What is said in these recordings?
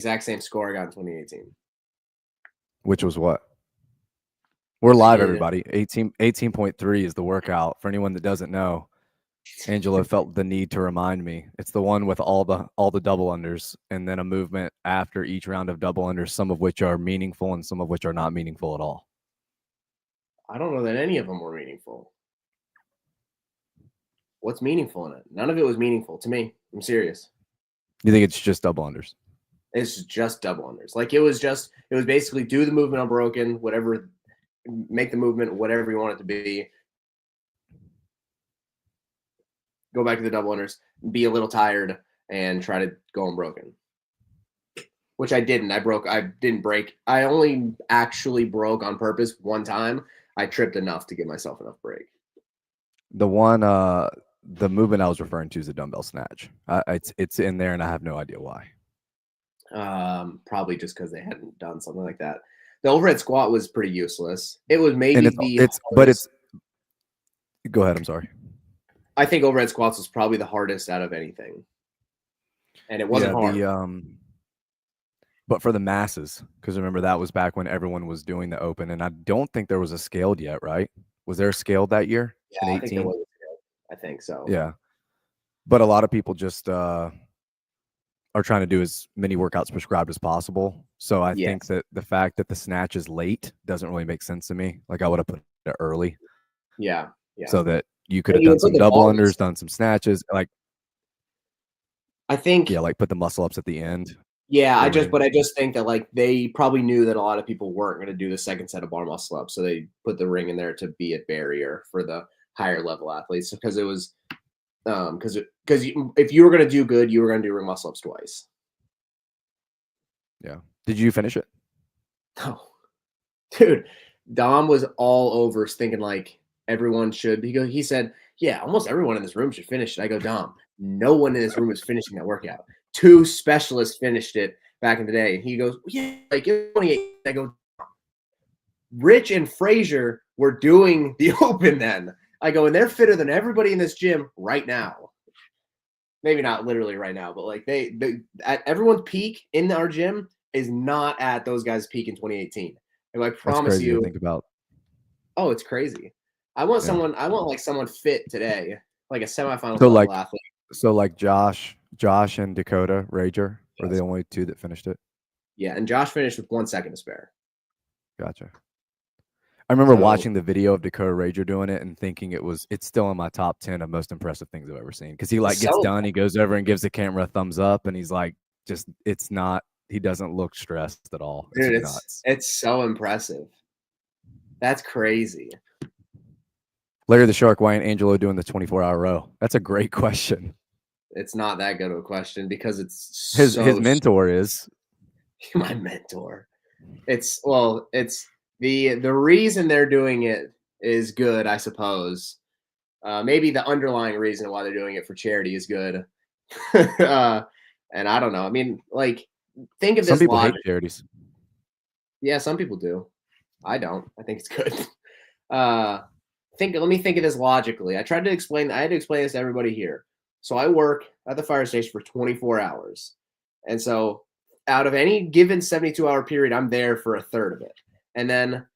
exact same score I got in 2018. Which was what? We're live, Yeah. everybody. 18.3 is the workout. For anyone that doesn't know, Angelo felt the need to remind me. It's the one with all the double unders and then a movement after each round of double unders, some of which are meaningful and some of which are not meaningful at all. I don't know that any of them were meaningful. What's meaningful in it? None of it was meaningful to me. I'm serious. You think it's just double unders? It's just double unders. Like it was basically do the movement unbroken, whatever, make the movement whatever you want it to be. Go back to the double unders, be a little tired, and try to go unbroken. Which I didn't. I didn't break. I only actually broke on purpose one time. I tripped enough to give myself enough break. The one, the movement I was referring to is a dumbbell snatch. It's in there, and I have no idea why. Probably just because they hadn't done something like that. The overhead squat was pretty useless. It was maybe Go ahead. I'm sorry. I think overhead squats was probably the hardest out of anything, and it wasn't hard. But for the masses, because remember that was back when everyone was doing the open, and I don't think there was a scaled yet, right? Was there a scaled that year? Yeah, I think there was a scaled. I think so. Yeah, but a lot of people just are trying to do as many workouts prescribed as possible. So I think that the fact that the snatch is late doesn't really make sense to me. Like I would have put it early. Yeah. So that you could have done some double unders, done some snatches. Like I think. Yeah, like put the muscle ups at the end. Yeah, I just think that like they probably knew that a lot of people weren't going to do the second set of bar muscle ups, so they put the ring in there to be a barrier for the higher level athletes because it was because if you were going to do good, you were going to do ring muscle ups twice. Yeah. Did you finish it? No, dude. Dom was all over thinking like everyone should. He said, yeah, almost everyone in this room should finish it. I go, Dom, no one in this room is finishing that workout. 2 specialists finished it back in the day. And he goes, yeah, like 28. I go, Rich and Frazier were doing the open then. I go, and they're fitter than everybody in this gym right now. Maybe not literally right now, but like they at everyone's peak in our gym is not at those guys' peak in 2018. And I promise you. To think about. Oh, it's crazy. I want someone fit today, like a semifinal level athlete. So like Josh and Dakota Rager are the only 2 that finished it. Yeah, and Josh finished with 1 second to spare. Gotcha. I remember watching the video of Dakota Rager doing it and thinking it's still in my top 10 of most impressive things I've ever seen. Because he gets done, he goes over and gives the camera a thumbs up, and he's like, he doesn't look stressed at all. Dude, it's so impressive. That's crazy. Larry the Shark, why ain't Angelo doing the 24-hour row? That's a great question. It's not that good of a question because it's his mentor is my mentor. It's the reason they're doing it is good, I suppose. Maybe the underlying reason why they're doing it for charity is good. And I don't know. I mean, like, think of this. Some people hate charities. Yeah, some people do. I don't. I think it's good. Let me think of this logically. I had to explain this to everybody here. So I work at the fire station for 24 hours. And so out of any given 72-hour period, I'm there for a third of it. And then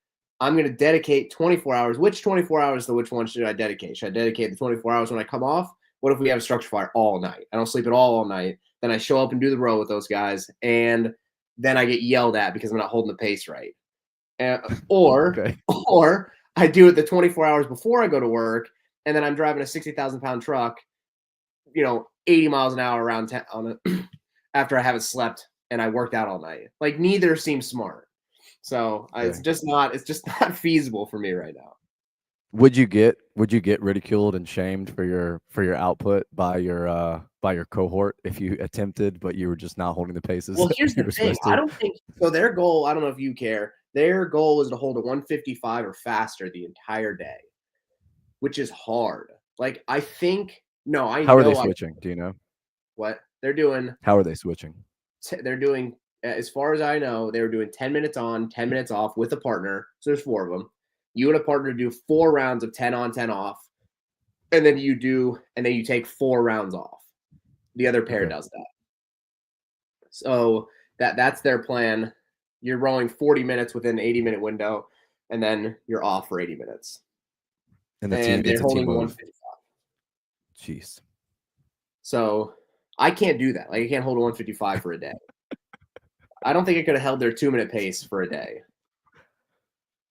I'm going to dedicate 24 hours. Which 24 hours to which one should I dedicate? Should I dedicate the 24 hours when I come off? What if we have a structure fire all night? I don't sleep at all night. Then I show up and do the row with those guys. And then I get yelled at because I'm not holding the pace right. Or I do it the 24 hours before I go to work. And then I'm driving a 60,000-pound truck, 80 miles an hour around town after I haven't slept and I worked out all night. Like neither seems smart. So it's just not feasible for me right now. Would you get ridiculed and shamed for your output by your cohort if you attempted but you were just not holding the paces? Well, here's the thing. I don't think so. Their goal, I don't know if you care. Their goal is to hold a 155 or faster the entire day, which is hard. Like I think How are they switching? Do you know what they're doing? How are they switching? They're doing, as far as I know, they were doing 10 minutes on, 10 minutes off with a partner. So there's 4 of them. You and a partner do 4 rounds of 10 on, 10 off. And then you take 4 rounds off. The other pair does that. So That's their plan. You're rowing 40 minutes within an 80-minute window, and then you're off for 80 minutes. And they're holding 155. Jeez. So I can't do that. Like, I can't hold a 155 for a day. I don't think I could have held their 2-minute pace for a day.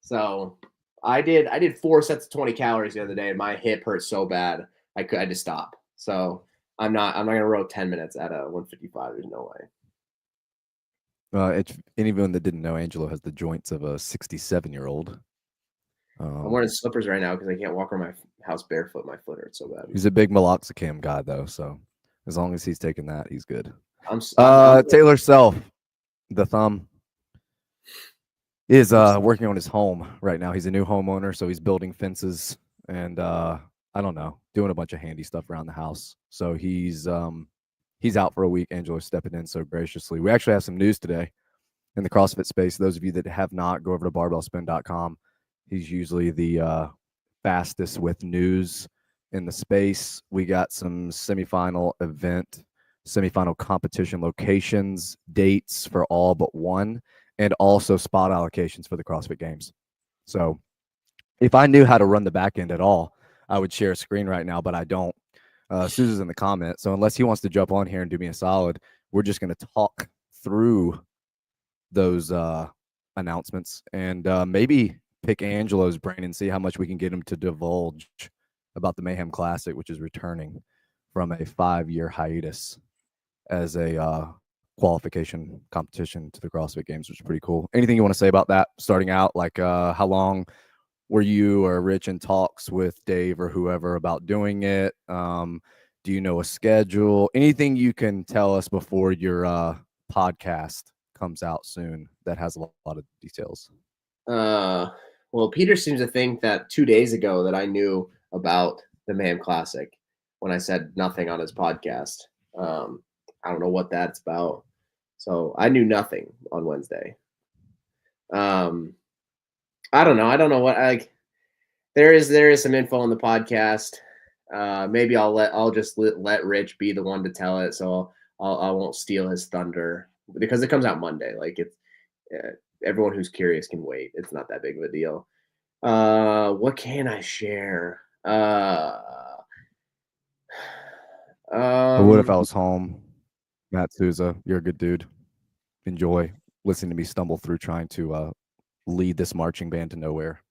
So I did 4 sets of 20 calories the other day, and my hip hurt so bad I had to stop. So I'm not gonna row 10 minutes at a 155. There's no way. Anyone that didn't know, Angelo has the joints of a 67-year-old. I'm wearing slippers right now because I can't walk around my house barefoot. My foot hurts so bad. He's a big meloxicam guy, though, so as long as he's taking that, he's good. I'm Taylor Self, the thumb, is working on his home right now. He's a new homeowner, so he's building fences and I don't know, doing a bunch of handy stuff around the house. So he's out for a week. Angelo's stepping in so graciously. We actually have some news today in the CrossFit space. Those of you that have not, go over to barbellspin.com. He's usually the fastest with news in the space. We got some semifinal competition locations, dates for all but one, and also spot allocations for the CrossFit Games. So if I knew how to run the back end at all, I would share a screen right now, but I don't. Susan's in the comments. So unless he wants to jump on here and do me a solid, we're just going to talk through those announcements and maybe pick Angelo's brain and see how much we can get him to divulge about the Mayhem Classic, which is returning from a 5-year hiatus as a qualification competition to the CrossFit Games, which is pretty cool. Anything you want to say about that starting out? Like how long were you or Rich in talks with Dave or whoever about doing it? Do you know a schedule? Anything you can tell us before your podcast comes out soon that has a lot of details? Well, Peter seems to think that 2 days ago that I knew about the Mayhem Classic when I said nothing on his podcast. I don't know what that's about. So I knew nothing on Wednesday. I don't know. I don't know what there is some info on the podcast. Maybe I'll just let Rich be the one to tell it. So I won't steal his thunder because it comes out Monday. Like it's everyone who's curious can wait. It's not that big of a deal. What can I share? I would if I was home. Matt Souza, you're a good dude. Enjoy listening to me stumble through trying to lead this marching band to nowhere.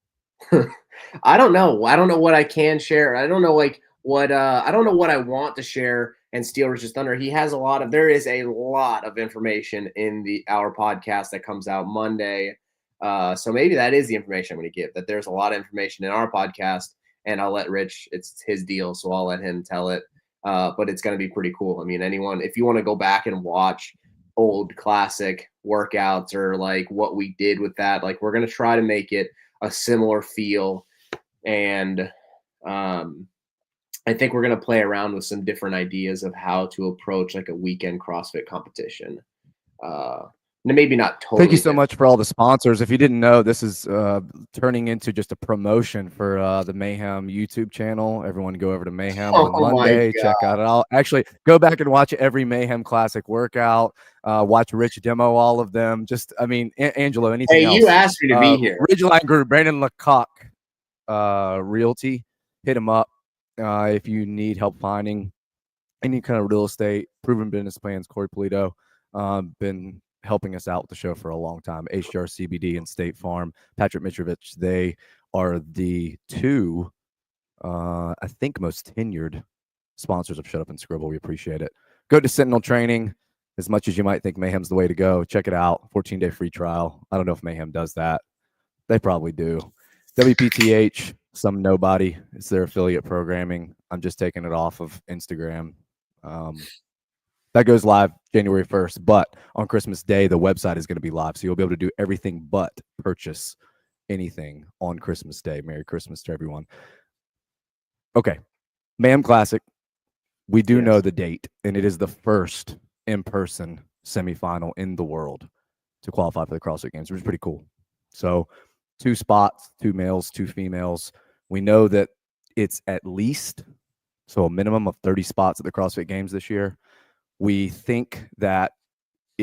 I don't know. I don't know what I can share. I don't know what I don't know what I want to share and steal Rich's thunder. There is a lot of information in our podcast that comes out Monday. So maybe that is the information I'm going to give, that there's a lot of information in our podcast, and I'll let Rich, it's his deal. So I'll let him tell it. But it's going to be pretty cool. I mean, if you want to go back and watch old classic workouts or like what we did with that, like we're going to try to make it a similar feel. And I think we're going to play around with some different ideas of how to approach like a weekend CrossFit competition. Maybe not totally. Thank you so much for all the sponsors. If you didn't know, this is turning into just a promotion for the Mayhem YouTube channel. Everyone go over to Mayhem on Monday. Check out it all. Actually, go back and watch every Mayhem Classic workout. Watch Rich demo all of them. Just, I mean, Angelo, anything else? You asked me to be here. Ridgeline Group, Brandon Lecoq, Realty. Hit him up if you need help finding any kind of real estate, proven business plans. Corey Polito, been helping us out with the show for a long time. HDR CBD and State Farm. Patrick Mitrovich, they are the two, I think, most tenured sponsors of Shut Up and Scribble. We appreciate it. Go to Sentinel Training. As much as you might think Mayhem's the way to go, check it out. 14-day free trial. I don't know if Mayhem does that. They probably do. WPTH, some nobody. It's their affiliate programming. I'm just taking it off of Instagram. That goes live January 1st, but on Christmas Day, the website is going to be live. So you'll be able to do everything but purchase anything on Christmas Day. Merry Christmas to everyone. Okay. Mayhem Classic. We do know the date, and it is the first in-person semifinal in the world to qualify for the CrossFit Games, which is pretty cool. So 2 spots, 2 males, 2 females. We know that it's at least, so a minimum of 30 spots at the CrossFit Games this year. We think that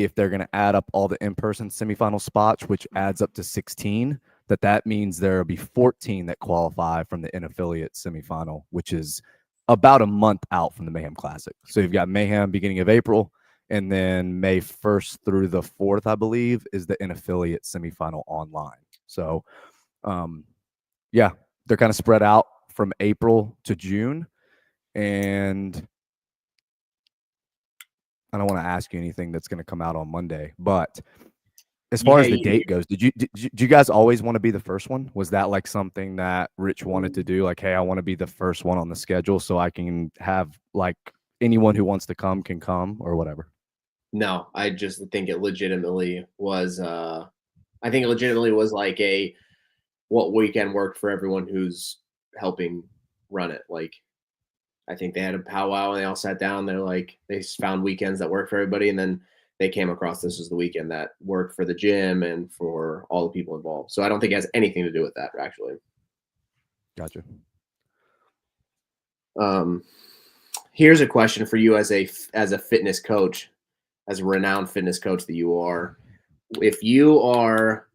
if they're going to add up all the in-person semifinal spots, which adds up to 16, that means there will be 14 that qualify from the in-affiliate semifinal, which is about a month out from the Mayhem Classic. So you've got Mayhem beginning of April, and then May 1st through the 4th, I believe, is the in-affiliate semifinal online. So, yeah, they're kind of spread out from April to June. And I don't want to ask you anything that's going to come out on Monday, but as far as the date goes, did you guys always want to be the first one? Was that like something that Rich wanted to do? Like, hey, I want to be the first one on the schedule so I can have like anyone who wants to come can come or whatever? No, I just think it legitimately was like what weekend worked for everyone who's helping run it. Like, I think they had a powwow and they all sat down. They're like, they found weekends that work for everybody. And then they came across this as the weekend that worked for the gym and for all the people involved. So I don't think it has anything to do with that, actually. Gotcha. Here's a question for you as a fitness coach, as a renowned fitness coach that you are. If you are,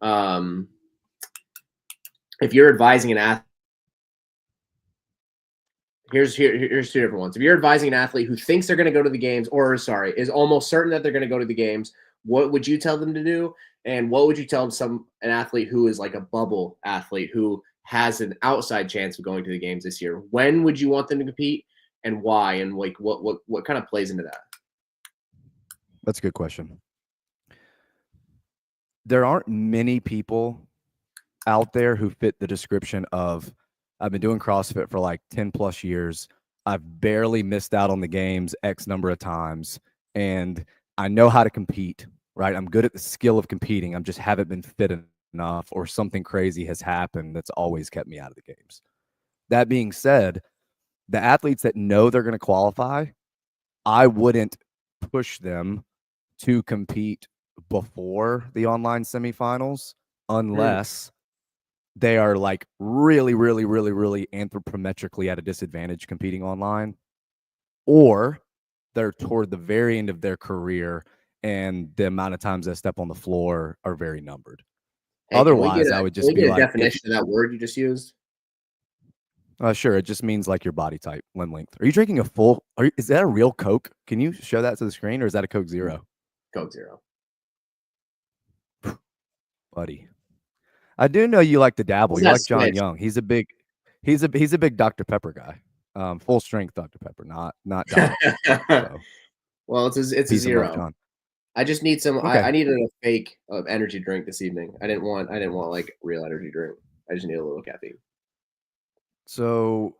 if you're advising an athlete, here's two different ones. If you're advising an athlete who thinks they're going to go to the games, is almost certain that they're going to go to the games, what would you tell them to do? And what would you tell an athlete who is like a bubble athlete who has an outside chance of going to the games this year? When would you want them to compete, and why? And like what kind of plays into that? That's a good question. There aren't many people out there who fit the description of, I've been doing CrossFit for like 10 plus years. I've barely missed out on the games X number of times, and I know how to compete, right? I'm good at the skill of competing. I just haven't been fit enough, or something crazy has happened that's always kept me out of the games. That being said, the athletes that know they're going to qualify, I wouldn't push them to compete before the online semifinals unless they are like really, really, really, really anthropometrically at a disadvantage competing online, or they're toward the very end of their career and the amount of times they step on the floor are very numbered. Hey, otherwise, I would just be like, definition of that word you just used. Sure. It just means like your body type, limb length. Are you drinking a full? Is that a real Coke? Can you show that to the screen, or is that a Coke Zero? Coke Zero. Buddy, I do know you like to dabble. You like John Young. He's a big Dr. Pepper guy. Full strength Dr. Pepper, not diet. So. Well, it's a zero. I just need some. Okay. I needed a fake energy drink this evening. I didn't want like real energy drink. I just need a little caffeine. So,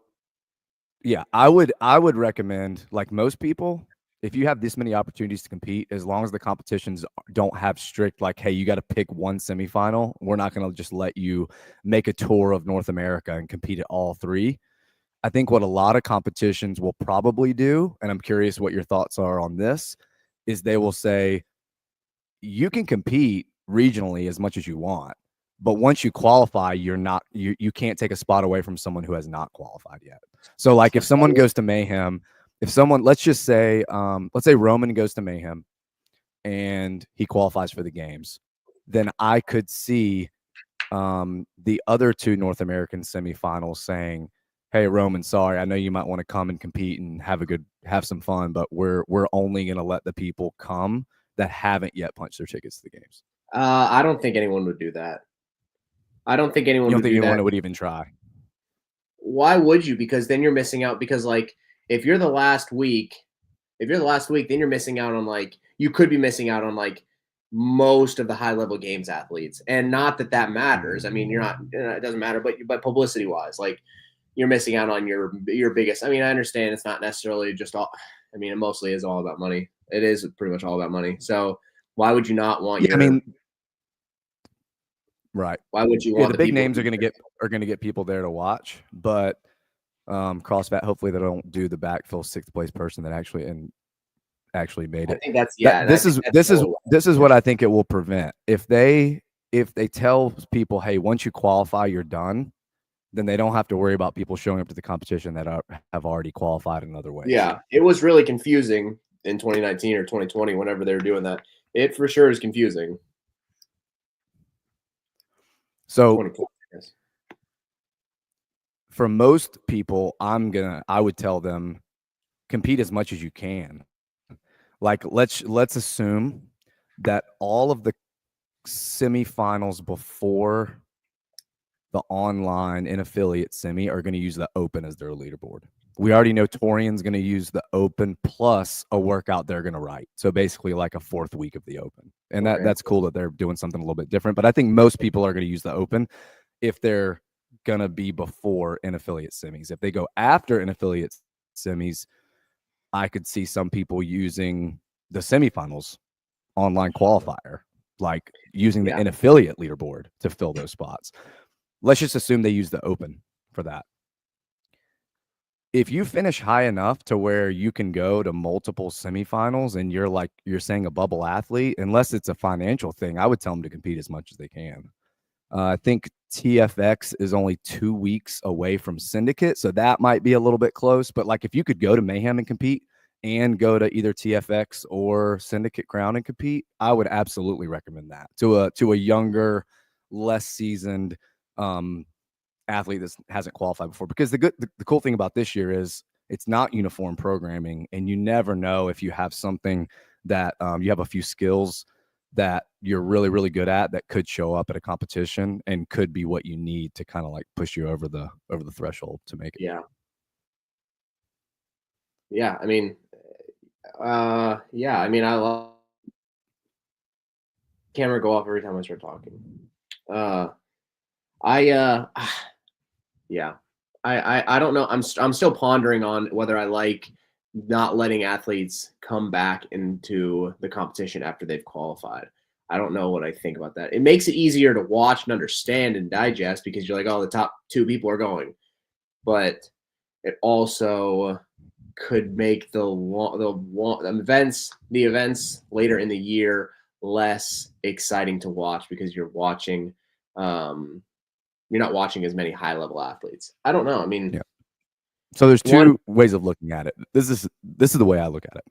yeah, I would recommend, like most people, if you have this many opportunities to compete, as long as the competitions don't have strict, like, hey, you got to pick one semifinal, we're not going to just let you make a tour of North America and compete at all three. I think what a lot of competitions will probably do, and I'm curious what your thoughts are on this, is they will say, you can compete regionally as much as you want, but once you qualify, you can't take a spot away from someone who has not qualified yet. So like if someone goes to Mayhem, let's say Roman goes to Mayhem and he qualifies for the games, then I could see the other two North American semifinals saying, hey, Roman, sorry, I know you might want to come and compete and have some fun, but we're only going to let the people come that haven't yet punched their tickets to the games. I don't think anyone would do that. I don't think anyone would even try. Why would you? Because then you're missing out. Because like if you're the last week, then you're missing out on like you could be missing out on like most of the high level games athletes. And not that matters. I mean, it doesn't matter, but publicity wise, like you're missing out on your biggest. I mean, I understand it's not necessarily just all. I mean, it mostly is all about money. It is pretty much all about money. So why would you not want right. Why would you want the big names are going to get people there to watch, but CrossFit, hopefully they don't do the backfill 6th place person that actually made it. I think this is what I think it will prevent. If they tell people, hey, once you qualify, you're done, then they don't have to worry about people showing up to the competition that have already qualified in other ways. Yeah, it was really confusing in 2019 or 2020, whenever they were doing that. It for sure is confusing. So for most people, I would tell them compete as much as you can. Like let's assume that all of the semifinals before the online and affiliate semi are going to use the open as their leaderboard. We already know Torian's going to use the open plus a workout they're going to write. So basically like a 4th week of the open. And that's cool that they're doing something a little bit different. But I think most people are going to use the open if they're going to be before in affiliate semis. If they go after in affiliate semis, I could see some people using the semifinals online qualifier, like using the in affiliate leaderboard to fill those spots. Let's just assume they use the open for that. If you finish high enough to where you can go to multiple semifinals and you're saying a bubble athlete, unless it's a financial thing, I would tell them to compete as much as they can. I think TFX is only 2 weeks away from Syndicate, so that might be a little bit close. But like if you could go to Mayhem and compete and go to either TFX or Syndicate Crown and compete, I would absolutely recommend that to a younger, less seasoned athlete that hasn't qualified before. Because the cool thing about this year is it's not uniform programming, and you never know if you have something that you have a few skills that you're really, really good at that could show up at a competition and could be what you need to kind of like push you over the threshold to make it. Yeah. I mean, I love camera go off every time I start talking. I don't know. I'm still pondering on whether I like not letting athletes come back into the competition after they've qualified. I don't know what I think about that. It makes it easier to watch and understand and digest because you're like, oh, the top 2 people are going. But it also could make the events later in the year less exciting to watch because you're watching you're not watching as many high-level athletes. I don't know. I mean, so there's 2 ways of looking at it. This is the way I look at it.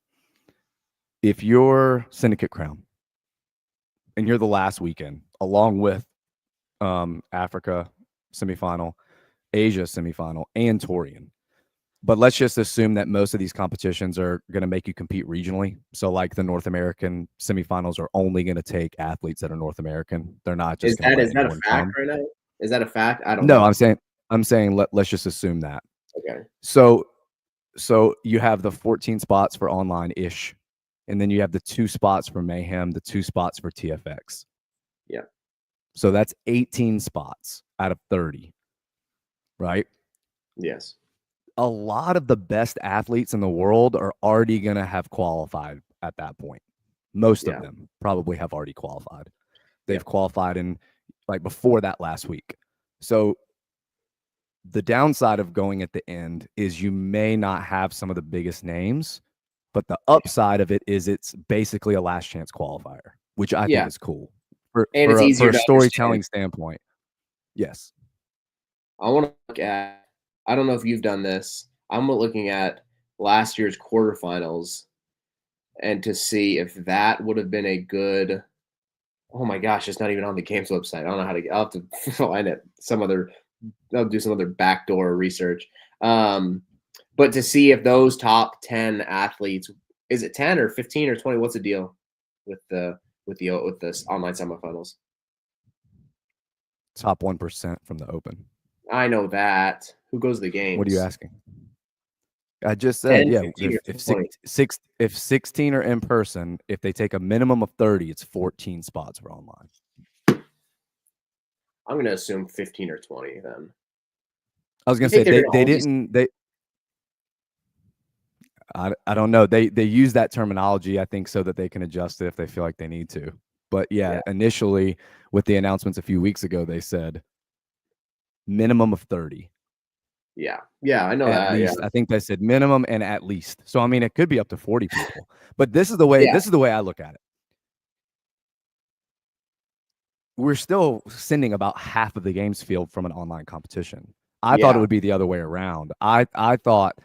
If you're Syndicate Crown and you're the last weekend, along with Africa semifinal, Asia semifinal, and Torian. But let's just assume that most of these competitions are going to make you compete regionally. So like the North American semifinals are only going to take athletes that are North American. They're not just is that a fact right now? Is that a fact? I don't know. I'm saying let's just assume that. Okay. So you have the 14 spots for online-ish, and then you have the 2 spots for Mayhem, the 2 spots for TFX. Yeah. So that's 18 spots out of 30, right? Yes. A lot of the best athletes in the world are already going to have qualified at that point. Most of them probably have already qualified. They've qualified in like before that last week. So the downside of going at the end is you may not have some of the biggest names, but the upside of it is it's basically a last chance qualifier, which I think is cool for a storytelling standpoint. Yes. I want to look at, I don't know if you've done this. I'm looking at last year's quarterfinals and to see if that would have been a good, oh my gosh, it's not even on the games website. I don't know how to, I'll have to find it. I'll do some other backdoor research. But to see if those top 10 athletes, is it 10 or 15 or 20? What's the deal with this online semifinals? Top 1% from the open. I know that. Who goes to the games? What are you asking? I just said, 10, if 16 are in person, if they take a minimum of 30, it's 14 spots for online. I'm going to assume 15 or 20 then. I was going to say they didn't. I don't know. They use that terminology, I think, so that they can adjust it if they feel like they need to. But initially with the announcements a few weeks ago, they said minimum of 30. Yeah, I know at that. Least. I think they said minimum and at least. So I mean, it could be up to 40 people. But this is the way. This is the way I look at it. We're still sending about half of the games field from an online competition. I thought it would be the other way around. I thought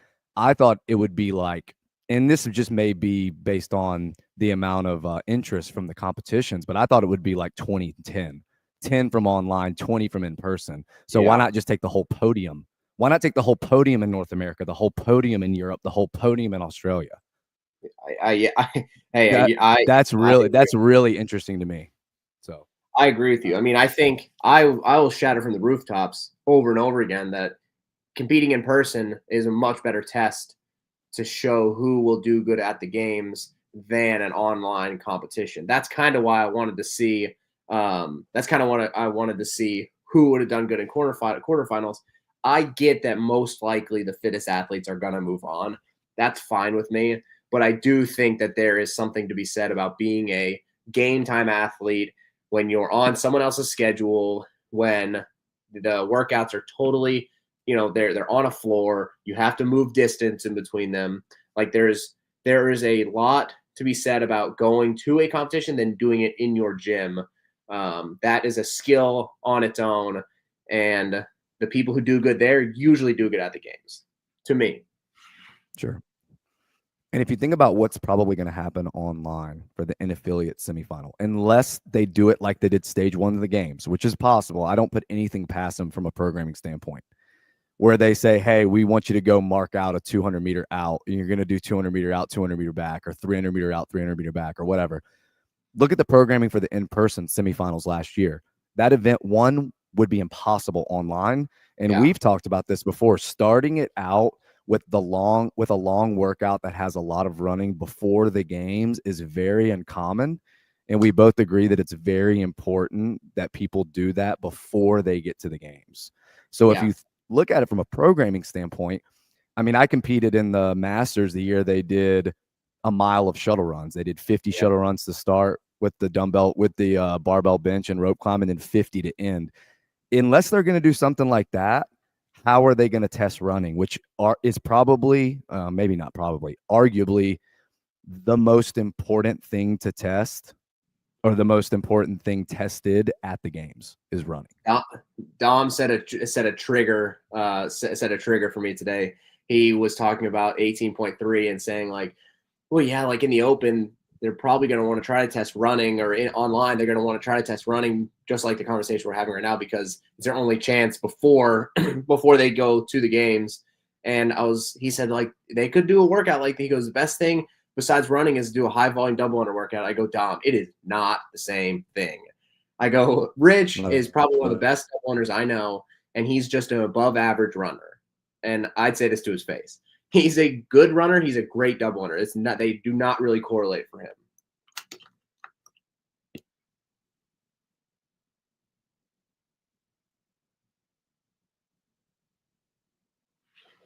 it would be like, and this just may be based on the amount of interest from the competitions, but I thought it would be like 20-10. 10 from online, 20 from in person. So why not just take the whole podium? Why not take the whole podium in North America, the whole podium in Europe, the whole podium in Australia? That's really interesting to me. So I agree with you. I mean, I think I will shout it from the rooftops over and over again that competing in person is a much better test to show who will do good at the games than an online competition. That's kind of why I wanted to see. That's kind of what I wanted to see who would have done good in quarterfinals. I get that most likely the fittest athletes are going to move on. That's fine with me. But I do think that there is something to be said about being a game time athlete when you're on someone else's schedule, when the workouts are totally, they're on a floor. You have to move distance in between them. Like there is a lot to be said about going to a competition than doing it in your gym. That is a skill on its own, and the people who do good there usually do good at the games, to me. Sure. And if you think about what's probably going to happen online for the in-affiliate semifinal, unless they do it like they did stage 1 of the games, which is possible, I don't put anything past them from a programming standpoint, where they say, hey, we want you to go mark out a 200-meter out, and you're going to do 200-meter out, 200-meter back, or 300-meter out, 300-meter back, or whatever. Look at the programming for the in-person semifinals last year. That event, one, would be impossible online. And we've talked about this before, starting it out with a long workout that has a lot of running before the games is very uncommon. And we both agree that it's very important that people do that before they get to the games. So if you look at it from a programming standpoint, I mean, I competed in the Masters the year they did a mile of shuttle runs. They did 50 shuttle runs to start with the dumbbell, with the barbell bench and rope climb, and then 50 to end. Unless they're going to do something like that, how are they going to test running, which is probably, maybe not probably, arguably the most important thing to test, or the most important thing tested at the games is running. Dom set a trigger for me today. He was talking about 18.3 and saying like, well, yeah, like in the open, they're probably going to want to try to test running, or online, they're going to want to try to test running, just like the conversation we're having right now, because it's their only chance before they go to the games. And he said like they could do a workout. Like he goes, the best thing besides running is to do a high volume double under workout. I go, Dom, it is not the same thing. I go, Rich is probably one of the best double unders I know, and he's just an above average runner. And I'd say this to his face. He's a good runner. He's a great double under. It's not, they do not really correlate for him.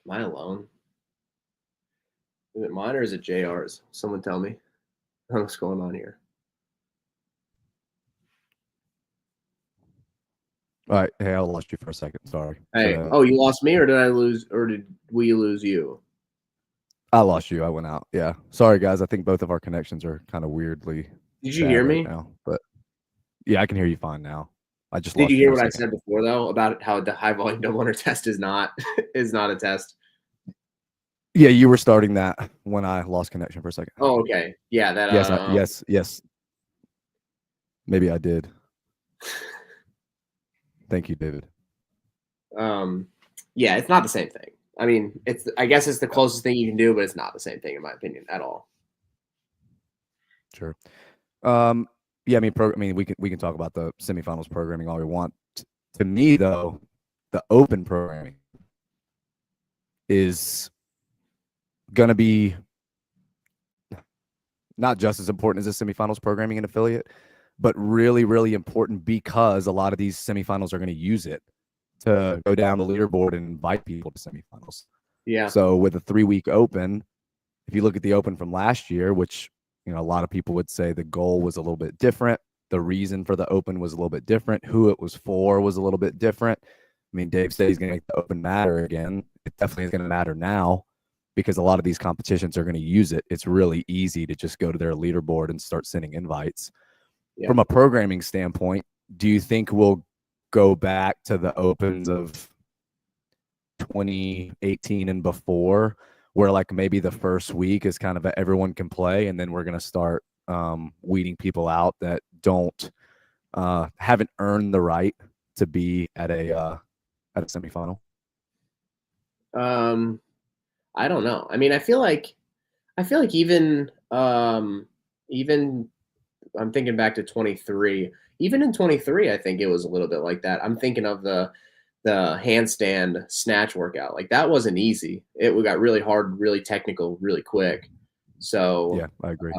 Am I alone? Is it mine or is it JR's? Someone tell me. What's going on here? All right. Hey, I lost you for a second. Sorry. Hey, you lost me, or did I lose, or did we lose you? I lost you. I went out. Yeah. Sorry, guys. I think both of our connections are kind of weirdly. Did you hear me now? But yeah, I can hear you fine now. I just did you hear what I said before though about how the high volume double under test is not a test? Yeah, you were starting that when I lost connection for a second. Oh, okay. Yeah, that. Yes. Maybe I did. Thank you, David. Yeah, it's not the same thing. I mean, I guess it's the closest thing you can do, but it's not the same thing in my opinion at all. Sure. Yeah, I mean, we can talk about the semifinals programming all we want. To me, though, the open programming is going to be not just as important as the semifinals programming and affiliate, but really, really important, because a lot of these semifinals are going to use it to go down the leaderboard and invite people to semifinals. Yeah. So with a 3-week open, if you look at the open from last year, which, a lot of people would say the goal was a little bit different. The reason for the open was a little bit different. Who it was for was a little bit different. I mean, Dave said he's going to make the open matter again. It definitely is going to matter now, because a lot of these competitions are going to use it. It's really easy to just go to their leaderboard and start sending invites. Yeah. From a programming standpoint, do you think we'll go back to the opens of 2018 and before, where like maybe the first week is kind of everyone can play, and then we're going to start weeding people out that haven't earned the right to be at a semifinal? I don't know. I mean, I feel like even I'm thinking back to 23. Even in 23, I think it was a little bit like that. I'm thinking of the handstand snatch workout. Like that wasn't easy. It got really hard, really technical, really quick. So yeah, I agree.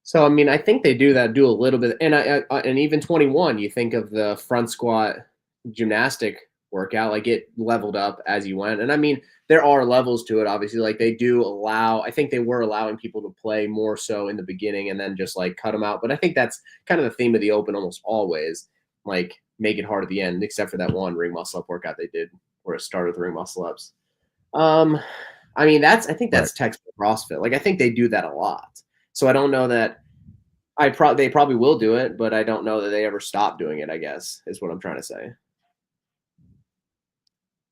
So I mean, I think they do a little bit, and and even 21, you think of the front squat gymnastic workout, like it leveled up as you went. And I mean, there are levels to it, obviously. Like they do allow, I think they were allowing people to play more so in the beginning and then just like cut them out. But I think that's kind of the theme of the Open almost always, like make it hard at the end, except for that one ring muscle up workout they did where it started with ring muscle ups. I mean, I think that's textbook CrossFit. Like I think they do that a lot. So I don't know that they probably will do it, but I don't know that they ever stop doing it, I guess, is what I'm trying to say.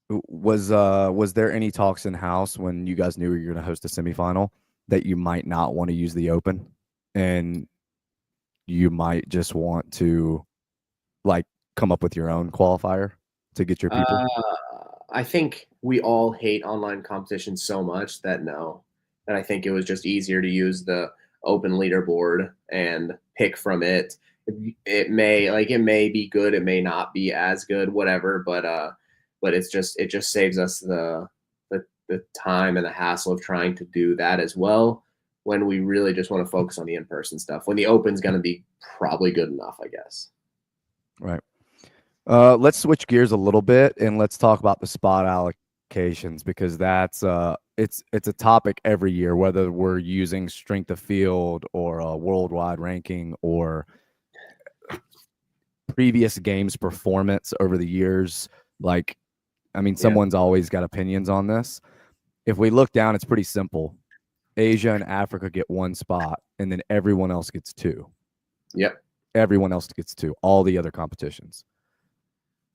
Was there any talks in house when you guys knew you were going to host a semifinal that you might not want to use the Open and you might just want to like come up with your own qualifier to get your people? I think we all hate online competition so much that I think it was just easier to use the Open leaderboard and pick from it. It may be good, it may not be as good, whatever, but it just saves us the time and the hassle of trying to do that as well when we really just want to focus on the in-person stuff, when the Open's going to be probably good enough, I guess. Right. Let's switch gears a little bit and let's talk about the spot allocations, because that's it's a topic every year, whether we're using strength of field or a worldwide ranking or previous games performance over the years. Like, I mean, someone's always got opinions on this. If we look down, it's pretty simple. Asia and Africa get one spot, and then everyone else gets two. Yep. Everyone else gets two, all the other competitions.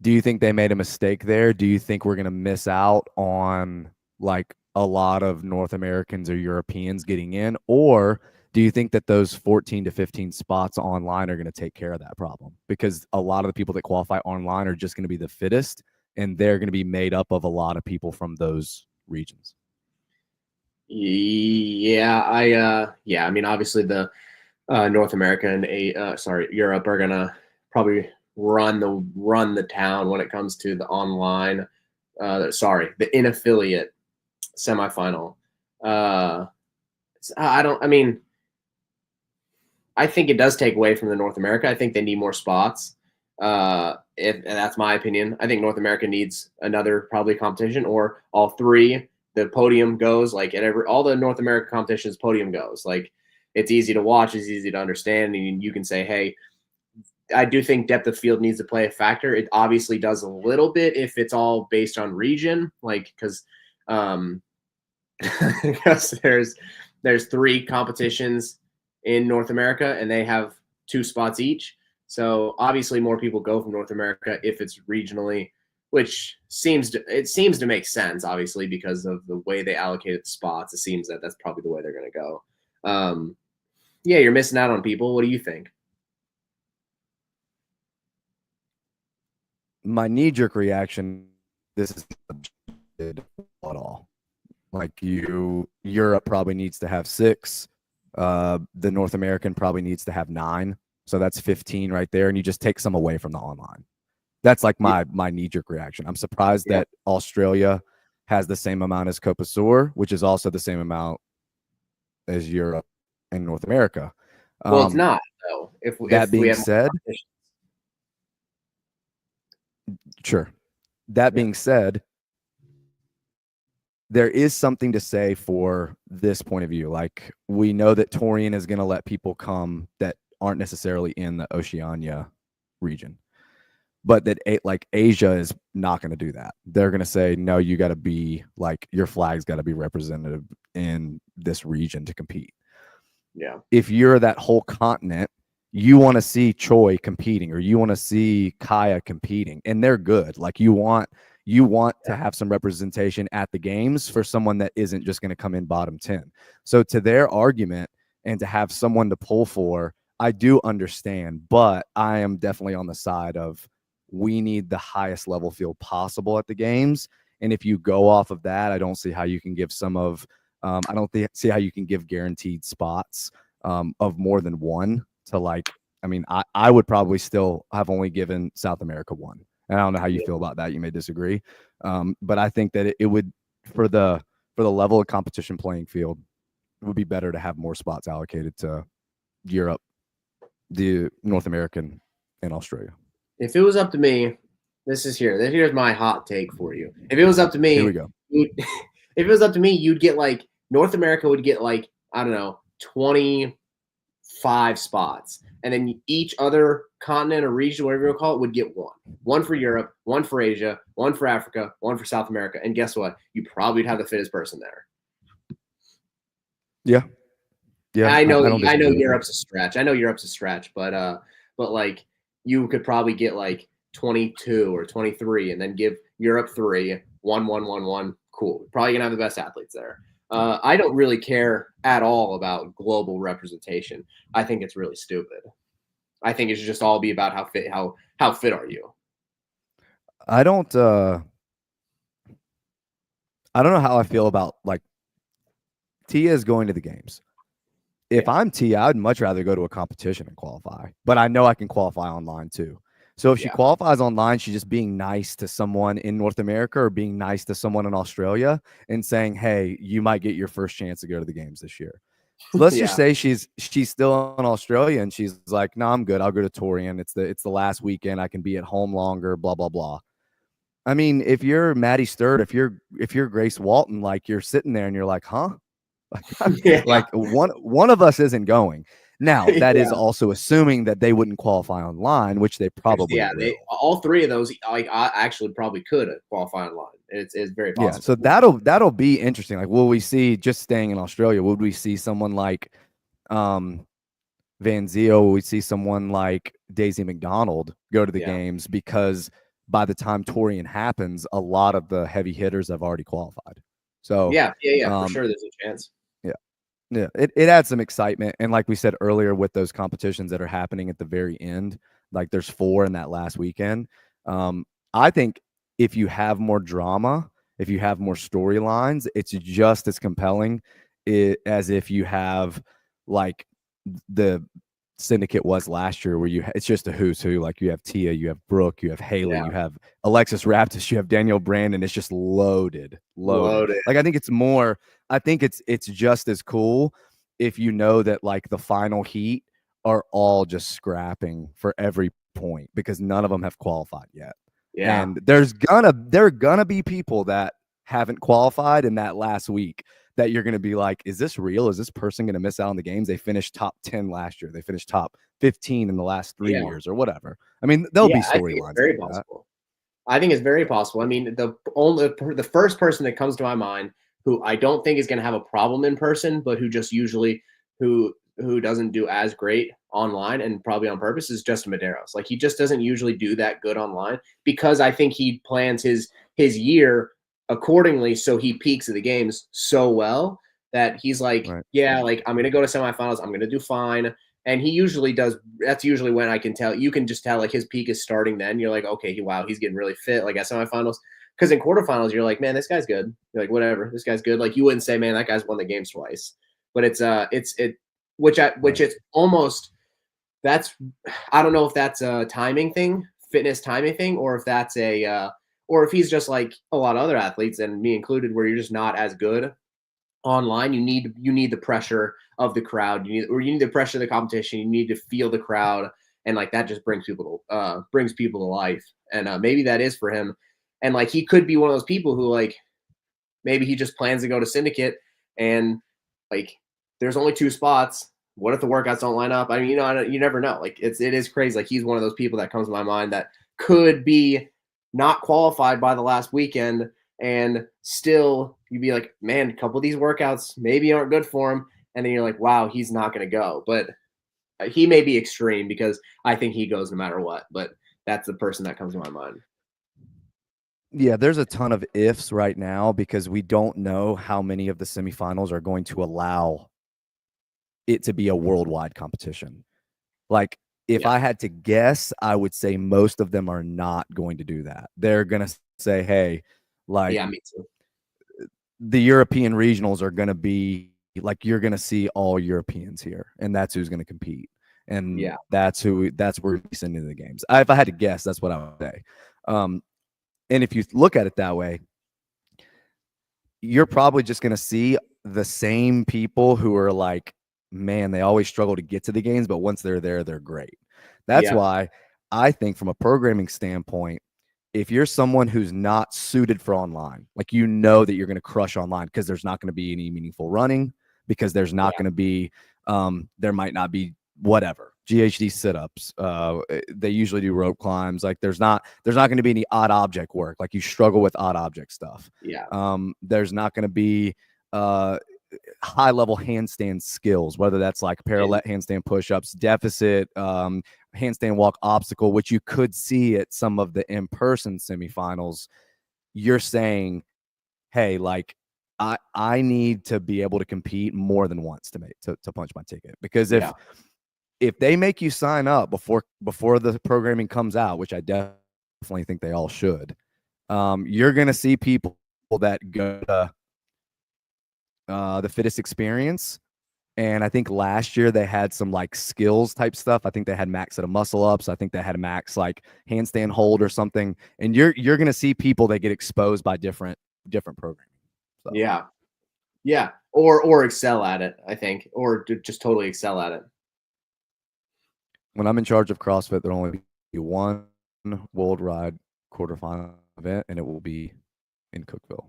Do you think they made a mistake there? Do you think we're going to miss out on like a lot of North Americans or Europeans getting in? Or do you think that those 14 to 15 spots online are going to take care of that problem? Because a lot of the people that qualify online are just going to be the fittest, and they're going to be made up of a lot of people from those regions. Yeah, I mean, obviously the North America and Europe are gonna probably run the town when it comes to the online. The in-affiliate semifinal. I think it does take away from the North America. I think they need more spots. And that's my opinion. I think North America needs another probably competition or all three. The podium goes like all the North America competitions, podium goes. Like it's easy to watch, it's easy to understand, and you can say, hey, I do think depth of field needs to play a factor. It obviously does a little bit if it's all based on region, like because there's three competitions in North America and they have 2 spots each. So obviously more people go from North America if it's regionally, which seems to make sense, obviously, because of the way they allocated the spots. It seems that that's probably the way they're going to go. Yeah, you're missing out on people. What do you think? My knee-jerk reaction, this is not at all. Like Europe probably needs to have 6. The North American probably needs to have 9. So that's 15 right there. And you just take some away from the online. That's like my knee-jerk reaction. I'm surprised that Australia has the same amount as Copasur, which is also the same amount as Europe and North America. Well, it's not, though. That being said, sure. That being said, there is something to say for this point of view. Like, we know that Torian is going to let people come that aren't necessarily in the Oceania region, but that like Asia is not going to do that. They're going to say, no, you got to be like, your flag's got to be representative in this region to compete. Yeah. If you're that whole continent, you want to see Choi competing, or you want to see Kaya competing, and they're good. Like you want to have some representation at the games for someone that isn't just going to come in bottom 10. So to their argument, and to have someone to pull for, I do understand, but I am definitely on the side of we need the highest level field possible at the games. And if you go off of that, I don't see how you can give see how you can give guaranteed spots of more than one to like, I mean, I would probably still have only given South America one. And I don't know how you feel about that. You may disagree. But I think that it would, for the level of competition playing field, it would be better to have more spots allocated to Europe, the North American, and Australia. If it was up to me, here's my hot take for you. If it was up to me, here we go. If it was up to me, you'd get like North America would get like, I don't know, 25 spots. And then each other continent or region, whatever you call it, would get one. One for Europe, one for Asia, one for Africa, one for South America. And guess what? You probably would have the fittest person there. Yeah. Yeah. I know Europe's a stretch. But like you could probably get like 22 or 23 and then give Europe 3, 1, 1, 1, 1. Cool. Probably gonna have the best athletes there. I don't really care at all about global representation. I think it's really stupid. I think it should just all be about how fit are you. I don't know how I feel about like Tia is going to the games. If I'm Tia, I'd much rather go to a competition and qualify, but I know I can qualify online too. So if she qualifies online, she's just being nice to someone in North America or being nice to someone in Australia and saying, hey, you might get your first chance to go to the games this year. So let's just say she's still in Australia and she's like, no, I'm good. I'll go to Torian. It's the last weekend. I can be at home longer, blah, blah, blah. I mean, if you're Maddie Sturt, if you're Grace Walton, like you're sitting there and you're like, huh? Like one of us isn't going. Now that is also assuming that they wouldn't qualify online, which they probably will. All three of those I actually probably could qualify online. It's very possible. Yeah, so that'll be interesting. Like, will we see, just staying in Australia, would we see someone like Van Zio? Will we see someone like Daisy McDonald go to the games? Because by the time Torian happens, a lot of the heavy hitters have already qualified. So for sure, there's a chance. Yeah, it adds some excitement. And like we said earlier, with those competitions that are happening at the very end, like there's 4 in that last weekend. I think if you have more drama, if you have more storylines, it's just as compelling as if you have like the syndicate was last year, where it's just a who's who. Like you have Tia, you have Brooke, you have Haley, you have Alexis Raptis, you have Danielle Brandon. It's just loaded. Like I think it's just as cool if you know that like the final heat are all just scrapping for every point, because none of them have qualified yet. Yeah. And there are gonna be people that haven't qualified in that last week that you're going to be like, is this real? Is this person going to miss out on the games? They finished top 10 last year. They finished top 15 in the last 3 years or whatever. I mean, there'll be storylines. Very possible. I think it's very possible. I mean, the first person that comes to my mind who I don't think is going to have a problem in person, but who just usually who doesn't do as great online and probably on purpose, is Justin Medeiros. Like he just doesn't usually do that good online, because I think he plans his year accordingly, so he peaks at the games so well that he's like, like I'm gonna go to semifinals, I'm gonna do fine. And he usually does. That's usually when I can tell. You can just tell like his peak is starting then. You're like, okay, wow, he's getting really fit. Like at semifinals, because in quarterfinals you're like, man, this guy's good. You're like, whatever, this guy's good. Like you wouldn't say, man, that guy's won the games twice. But which it's almost, that's, I don't know if that's a timing thing, fitness timing thing, or if that's or if he's just like a lot of other athletes, and me included, where you're just not as good online. You need the pressure of the crowd. You need the pressure of the competition. You need to feel the crowd, and like that just brings people to life. And maybe that is for him. And like he could be one of those people who like maybe he just plans to go to syndicate, and like there's only 2 spots. What if the workouts don't line up? I mean, you never know. Like it is crazy. Like he's one of those people that comes to my mind that could be not qualified by the last weekend, and still you'd be like, man, a couple of these workouts maybe aren't good for him. And then you're like, wow, he's not going to go. But he may be extreme, because I think he goes no matter what. But that's the person that comes to my mind. Yeah, there's a ton of ifs right now, because we don't know how many of the semifinals are going to allow it to be a worldwide competition. Like, if I had to guess, I would say most of them are not going to do that. They're going to say, hey, like, yeah, me too. The European regionals are going to be like, you're going to see all Europeans here, and that's who's going to compete. And that's where we're sending the games. If I had to guess, that's what I would say. And if you look at it that way, you're probably just going to see the same people who are like, man, they always struggle to get to the games, but once they're there, they're great. That's why I think, from a programming standpoint, if you're someone who's not suited for online, like, you know that you're going to crush online because there's not going to be any meaningful running, because there's not going to be, there might not be whatever GHD sit-ups. They usually do rope climbs. Like, there's not going to be any odd object work. Like, you struggle with odd object stuff. There's not going to be high level handstand skills, whether that's like parallel handstand push-ups, deficit, handstand walk obstacle, which you could see at some of the in-person semifinals. You're saying, hey, like, I need to be able to compete more than once to punch my ticket. Because if they make you sign up before the programming comes out, which I definitely think they all should, you're going to see people that go to the fittest experience. And I think last year they had some like skills type stuff. I think they had max set of muscle ups. I think they had a max like handstand hold or something. And you're going to see people that get exposed by different programming. So. Yeah. Or excel at it, I think, or just totally excel at it. When I'm in charge of CrossFit, there'll only be one worldwide quarterfinal event, and it will be in Cookeville.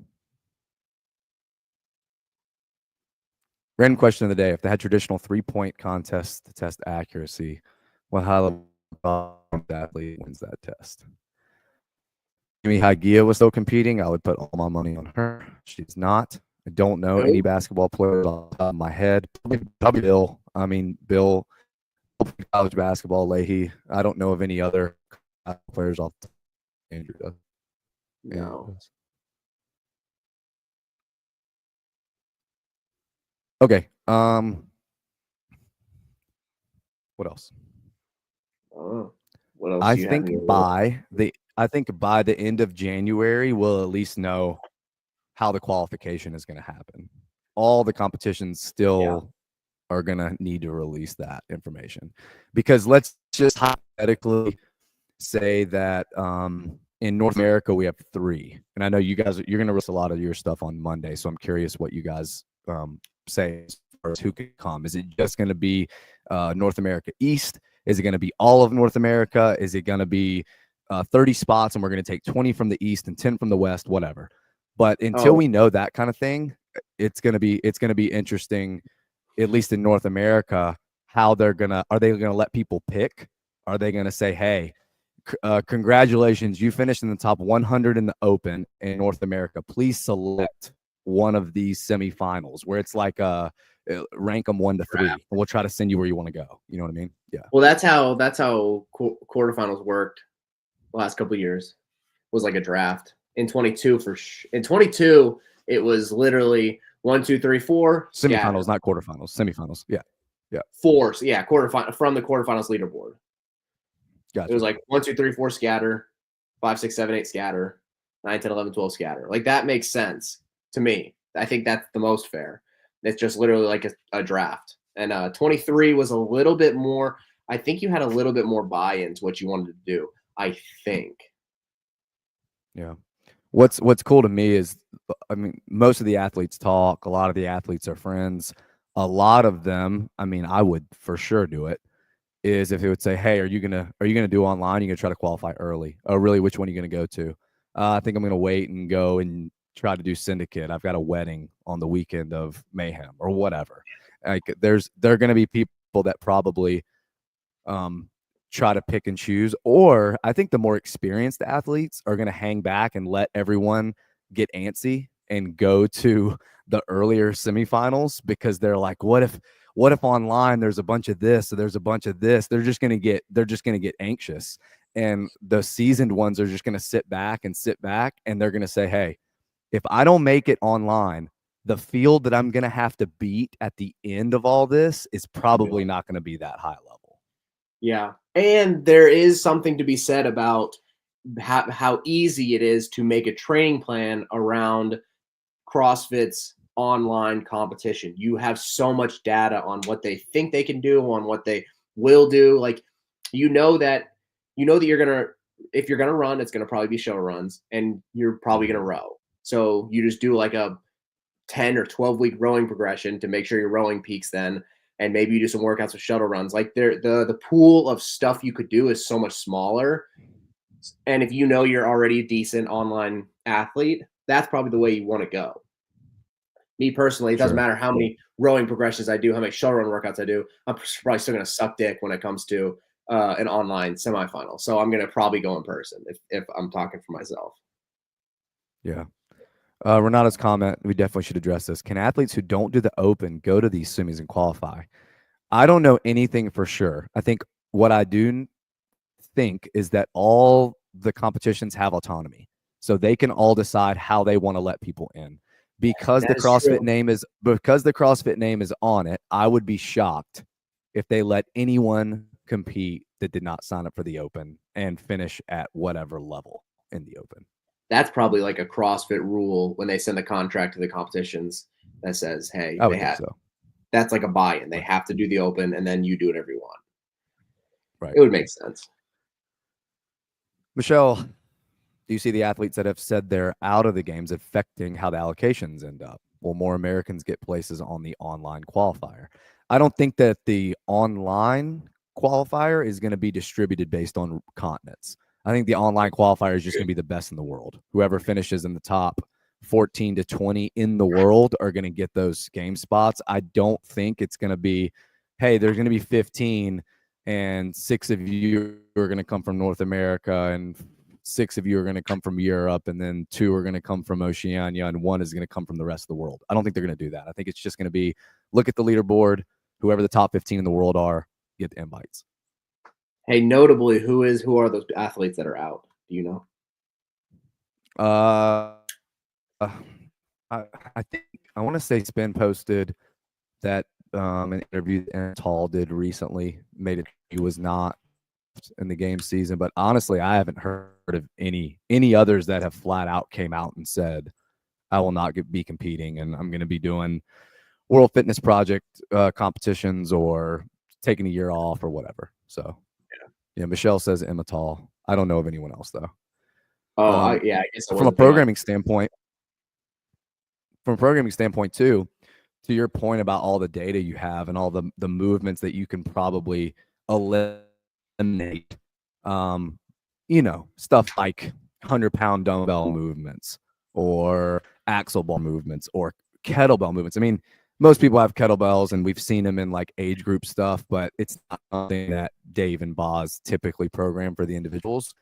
Random question of the day: if they had traditional 3-point contests to test accuracy, what high-level athlete wins that test? Amy Hagia was still competing. I would put all my money on her. She's not. I don't know any basketball players off the top of my head. Probably Bill. I mean, Bill, college basketball, Leahy. I don't know of any other players off the top. Andrew does. No. Okay. What else? What else? I think by the end of January, we'll at least know how the qualification is going to happen. All the competitions still are going to need to release that information, because let's just hypothetically say that in North America we have 3, and I know you're going to release a lot of your stuff on Monday, so I'm curious what you guys say as far as who could come. Is it just going to be North America East? Is it going to be all of North America? Is it going to be 30 spots and we're going to take 20 from the East and 10 from the West, whatever? But until we know that kind of thing, it's going to be interesting, at least in North America, how are they going to let people pick? Are they going to say, hey, congratulations, you finished in the top 100 in the Open in North America. Please select one of these semifinals, where it's like rank them 1 to 3, and we'll try to send you where you want to go. You know what I mean? Yeah. Well, that's how quarterfinals worked the last couple of years. It was like a draft. In 22, in 22, it was literally 1, 2, 3, 4 semifinals, not quarterfinals. Semifinals. Yeah. 4. Quarterfinal from the quarterfinals leaderboard. Gotcha. It was like 1, 2, 3, 4 scatter, 5, 6, 7, 8 scatter, 9, 10, 11, 12 scatter. Like, that makes sense to me. I think that's the most fair. It's just literally like a draft. And 23 was a little bit more. I think you had a little bit more buy-in to what you wanted to do, I think. Yeah. What's cool to me is, I mean, most of the athletes talk. A lot of the athletes are friends. A lot of them, I mean, I would for sure do it, is if it would say, hey, are you gonna do online? You're gonna try to qualify early. Oh, really? Which one are you gonna go to? I think I'm gonna wait and go and try to do syndicate. I've got a wedding on the weekend of Mayhem or whatever. Like, there are gonna be people that probably try to pick and choose, or I think the more experienced athletes are going to hang back and let everyone get antsy and go to the earlier semifinals, because they're like, what if online there's a bunch of this, or there's a bunch of this? They're just going to get anxious, and the seasoned ones are just going to sit back, and they're going to say, hey, if I don't make it online, the field that I'm going to have to beat at the end of all this is probably not going to be that high level. Yeah. And there is something to be said about how easy it is to make a training plan around CrossFit's online competition. You have so much data on what they think they can do, on what they will do. Like, you know that you're gonna, if you're gonna run, it's gonna probably be show runs, and you're probably gonna row. So you just do like a 10 or 12-week rowing progression to make sure your rowing peaks then, and maybe you do some workouts with shuttle runs. Like, the pool of stuff you could do is so much smaller. And if you know you're already a decent online athlete, that's probably the way you want to go. Me personally, it doesn't matter how many rowing progressions I do, how many shuttle run workouts I do, I'm probably still going to suck dick when it comes to an online semifinal. So I'm going to probably go in person if I'm talking for myself. Yeah. Renata's comment, we definitely should address this. Can athletes who don't do the open go to these semis and qualify? I don't know anything for sure. I think what I do think is that all the competitions have autonomy. So they can all decide how they want to let people in. Because the CrossFit name is on it, I would be shocked if they let anyone compete that did not sign up for the open and finish at whatever level in the open. That's probably like a CrossFit rule when they send the contract to the competitions that says, hey, I would think so. That's like a buy-in. They have to do the open, and then you do whatever you want. Right. It would make sense. Michelle, do you see the athletes that have said they're out of the games affecting how the allocations end up? Will more Americans get places on the online qualifier? I don't think that the online qualifier is going to be distributed based on continents. I think the online qualifier is just going to be the best in the world. Whoever finishes in the top 14 to 20 in the world are going to get those game spots. I don't think it's going to be, hey, there's going to be 15 and 6 of you are going to come from North America and 6 of you are going to come from Europe, and then 2 are going to come from Oceania, and 1 is going to come from the rest of the world. I don't think they're going to do that. I think it's just going to be, look at the leaderboard, whoever the top 15 in the world are, get the invites. Hey, notably, who are those athletes that are out? Do you know? I think I want to say Spin posted that an interview that Tall did recently made it he was not in the game season, but honestly, I haven't heard of any others that have flat out came out and said, I will not be competing and I'm going to be doing World Fitness Project competitions or taking a year off or whatever. So yeah, Michelle says Emma Tall. I don't know of anyone else though. I guess from a programming standpoint too, to your point about all the data you have and all the movements that you can probably eliminate, stuff like 100-pound dumbbell movements or axle bar movements or kettlebell movements. I mean, most people have kettlebells and we've seen them in like age group stuff, but it's not something that Dave and Boz typically program for the individuals.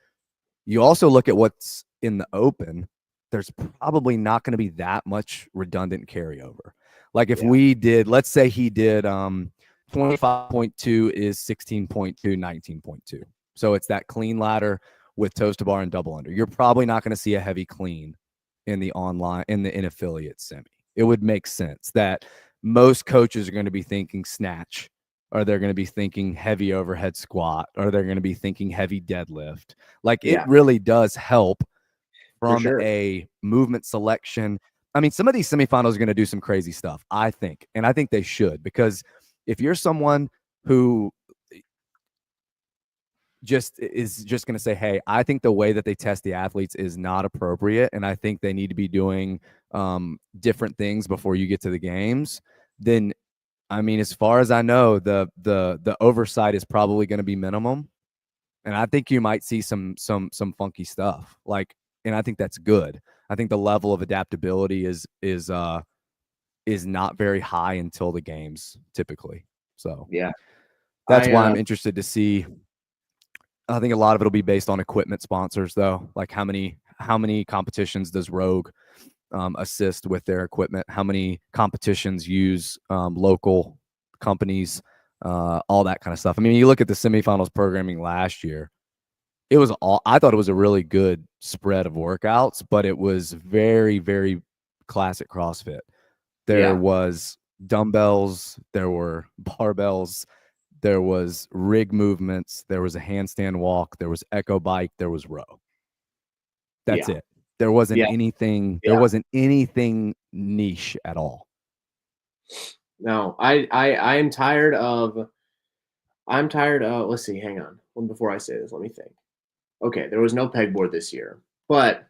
You also look at what's in the open. There's probably not going to be that much redundant carryover. Like if we did, let's say he did 25.2 is 16.2, 19.2. So it's that clean ladder with toes to bar and double under. You're probably not going to see a heavy clean in the online, in affiliate semi. It would make sense that most coaches are going to be thinking snatch, or they're going to be thinking heavy overhead squat, or they're going to be thinking heavy deadlift. Like it really does help from a movement selection. I mean, some of these semifinals are going to do some crazy stuff, I think. And I think they should, because if you're someone who is just going to say, hey, I think the way that they test the athletes is not appropriate, and I think they need to be doing different things before you get to the games, then, I mean, as far as I know, the oversight is probably going to be minimum. And I think you might see some funky stuff. Like, and I think that's good. I think the level of adaptability is not very high until the games typically. So yeah, that's why I'm interested to see. I think a lot of it'll be based on equipment sponsors, though. Like how many competitions does Rogue assist with their equipment? How many competitions use local companies? All that kind of stuff. I mean, you look at the semifinals programming last year. I thought it was a really good spread of workouts, but it was very, very classic CrossFit. There was dumbbells, there were barbells, there was rig movements, there was a handstand walk, there was echo bike, there was row. That's it. There wasn't anything. There wasn't anything niche at all. No, I'm tired of. Let's see. Hang on. Before I say this, let me think. Okay, there was no pegboard this year, but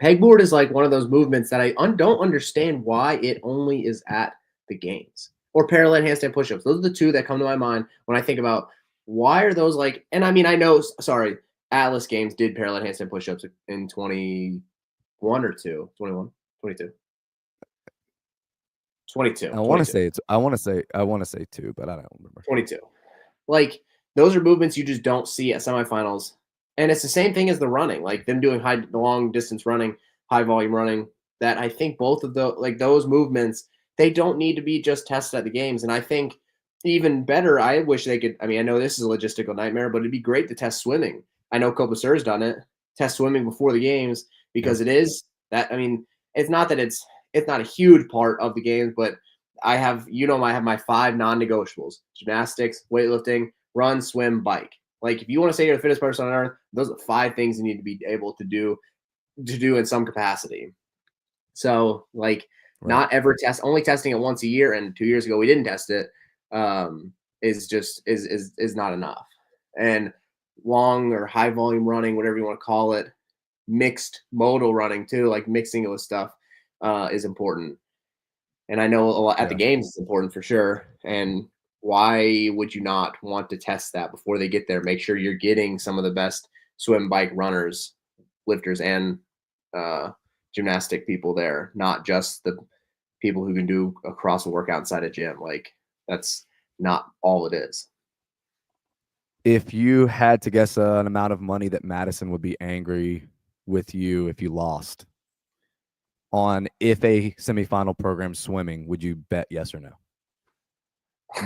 pegboard is like one of those movements that I don't understand why it only is at the games, or parallel handstand push-ups. Those are the two that come to my mind when I think about why are those like. And I mean, I know. Sorry, Atlas Games did parallel handstand push-ups in 21 or 2, 21, 22. 22. I want to say it's. I want to say 2, but I don't remember. 22. Like those are movements you just don't see at semifinals, and it's the same thing as the running. Like them doing long distance running, high volume running. That I think both of those movements, they don't need to be just tested at the games. And I think even better, I wish they could. I mean, I know this is a logistical nightmare, but it'd be great to test swimming. I know Copasur's done it. Test swimming before the games because it is that. I mean, it's not that it's not a huge part of the games, but I have my 5 non-negotiables: gymnastics, weightlifting, run, swim, bike. Like if you want to say you're the fittest person on earth, those are 5 things you need to be able to do in some capacity. So like not ever only testing it once a year, and 2 years ago we didn't test it, is not enough. And long or high volume running, whatever you want to call it, mixed modal running too, like mixing it with stuff is important. And I know a lot at the games it's important for sure. And why would you not want to test that before they get there? Make sure you're getting some of the best swim, bike runners, lifters, and gymnastic people there, not just the people who can do a CrossFit workout inside a gym. Like that's not all it is. If you had to guess an amount of money that Madison would be angry with you if you lost on if a semifinal program swimming, would you bet yes or no?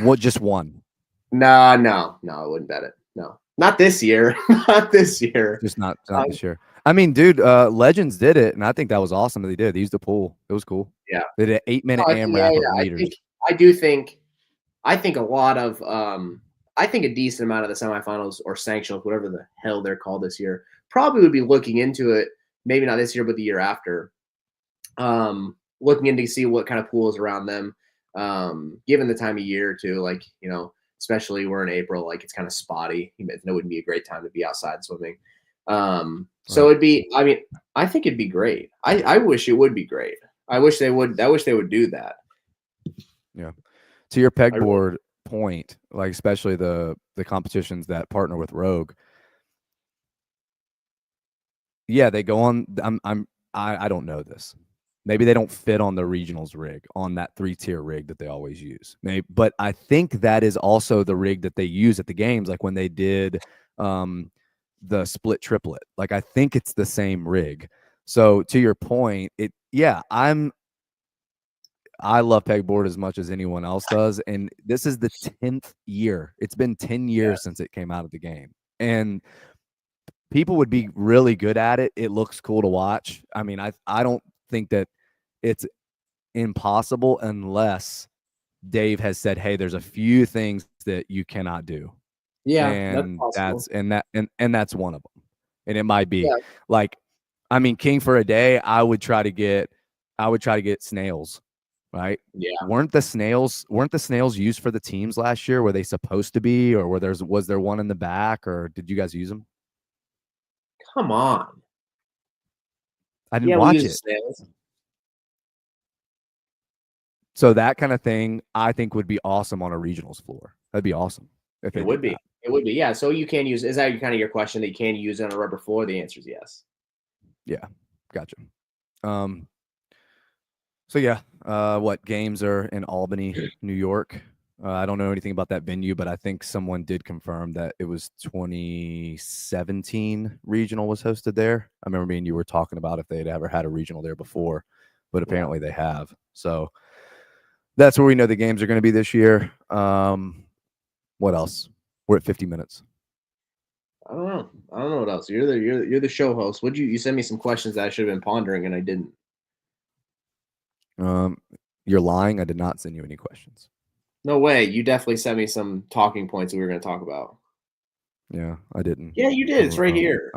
What, just one? No, I wouldn't bet it. No, not this year. Not this year. Just not this year. I mean, dude, Legends did it, and I think that was awesome that they did. They used the pool. It was cool. Yeah. They did an 8-minute AMRAP of meters. I think a lot of I think a decent amount of the semifinals or sanctionals, whatever the hell they're called this year, probably would be looking into it. Maybe not this year, but the year after. Looking in to see what kind of pool is around them. Given the time of year too, like, especially we're in April, like it's kind of spotty. It wouldn't be a great time to be outside swimming. So it'd be, I mean, I think it'd be great. I wish it would be great. I wish they would do that. Yeah. To your pegboard point, like especially the competitions that partner with Rogue. Yeah, they go on. I don't know this. Maybe they don't fit on the regionals rig, on that 3-tier rig that they always use. Maybe, but I think that is also the rig that they use at the games, like when they did the split triplet. Like I think it's the same rig. So to your point, I love pegboard as much as anyone else does, and this is the 10th year. It's been 10 years since it came out of the game, and people would be really good at it. It looks cool to watch. I mean, I don't think that it's impossible unless Dave has said, hey, there's a few things that you cannot do. Yeah, and that's one of them. And it might be like, I mean, King for a day, I would try to get snails, right? Yeah. Weren't the snails used for the teams last year? Were they supposed to be, or was there one in the back, or did you guys use them? Come on. I didn't watch it. So that kind of thing, I think, would be awesome on a regionals floor. That'd be awesome. It would be. It would be. Yeah. So you can use. Is that kind of your question? That you can use it on a rubber floor? The answer is yes. Yeah. Gotcha. So yeah. What games are in Albany, New York? I don't know anything about that venue, but I think someone did confirm that it was 2017 regional was hosted there. I remember me and you were talking about if they'd ever had a regional there before, but apparently they have. So that's where we know the games are going to be this year. What else? We're at 50 minutes. I don't know what else. You're the show host. You send me some questions that I should have been pondering and I didn't. You're lying. I did not send you any questions. No way. You definitely sent me some talking points that we were going to talk about. Yeah, I didn't. Yeah, you did. It's right here.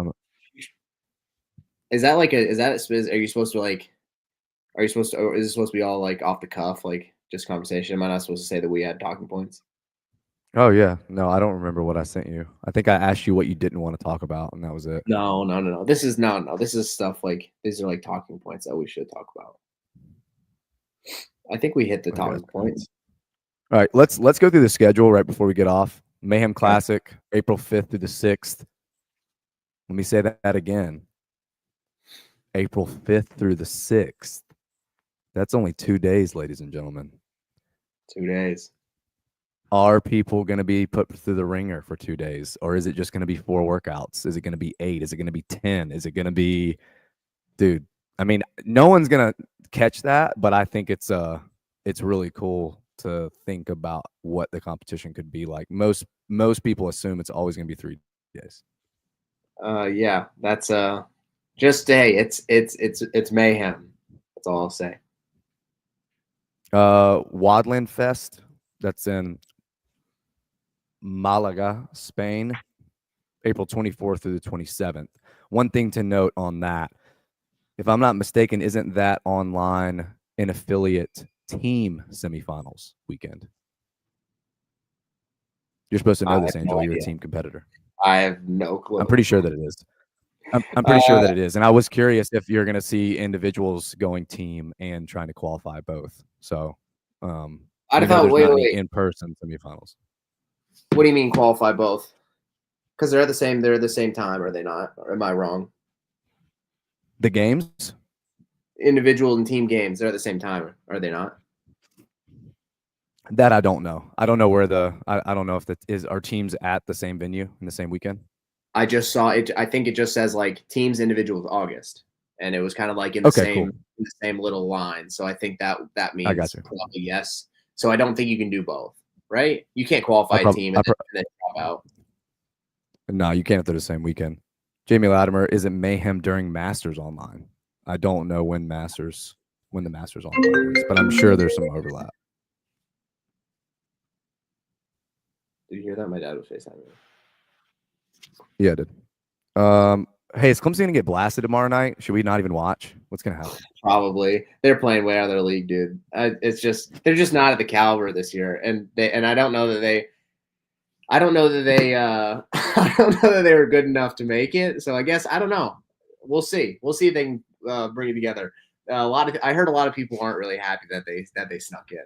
Is that like a? Is that? Are you supposed to like? Are you supposed to? Or is it supposed to be all like off the cuff, like just conversation? Am I not supposed to say that we had talking points? Oh yeah, no, I don't remember what I sent you. I think I asked you what you didn't want to talk about, and that was it. No. This is no. This is stuff like these are like talking points that we should talk about. I think we hit the talking points. All right, let's go through the schedule right before we get off. Mayhem Classic, April 5th through the 6th. Let me say that again. April 5th through the 6th. That's only 2 days, ladies and gentlemen. 2 days. Are people going to be put through the ringer for 2 days? Or is it just going to be 4 workouts? Is it going to be 8? Is it going to be 10? Is it going to be, dude, I mean, no one's going to catch that, but I think it's really cool to think about what the competition could be like. Most people assume it's always going to be 3 days. Yeah, that's just hey, it's mayhem. That's all I'll say. Wadland Fest, that's in Malaga, Spain, April 24th through the 27th. One thing to note on that, if I'm not mistaken, isn't that online an affiliate team semifinals weekend? You're supposed to know this, Angelo. You're a team competitor. I have no clue. I'm pretty sure that it is. I'm pretty sure that it is. And I was curious if you're going to see individuals going team and trying to qualify both. So I thought wait. In-person semifinals. What do you mean qualify both? Because they're at the same time, are they not? Or am I wrong? The games? Individual and team games, they're at the same time, are they not? That I don't know. I don't know where I don't know if that is our teams at the same venue in the same weekend. I just saw it. I think it just says like teams, individuals, August, and it was kind of like in the same little line. So I think that means probably yes. So I don't think you can do both, right? You can't qualify a team and then drop out. No, you can't if they're the same weekend. Jamie Latimer, is it Mayhem during Masters online? I don't know when the Masters online is, but I'm sure there's some overlap. Did you hear that? My dad was FaceTiming me. Yeah, I did. Hey, is Clemson gonna get blasted tomorrow night? Should we not even watch? What's gonna happen? Probably. They're playing way out of their league, dude. It's just they're just not at the caliber this year, and I don't know that they I don't know that they were good enough to make it. So I guess I don't know. We'll see. We'll see if they can bring it together. I heard a lot of people aren't really happy that they snuck in.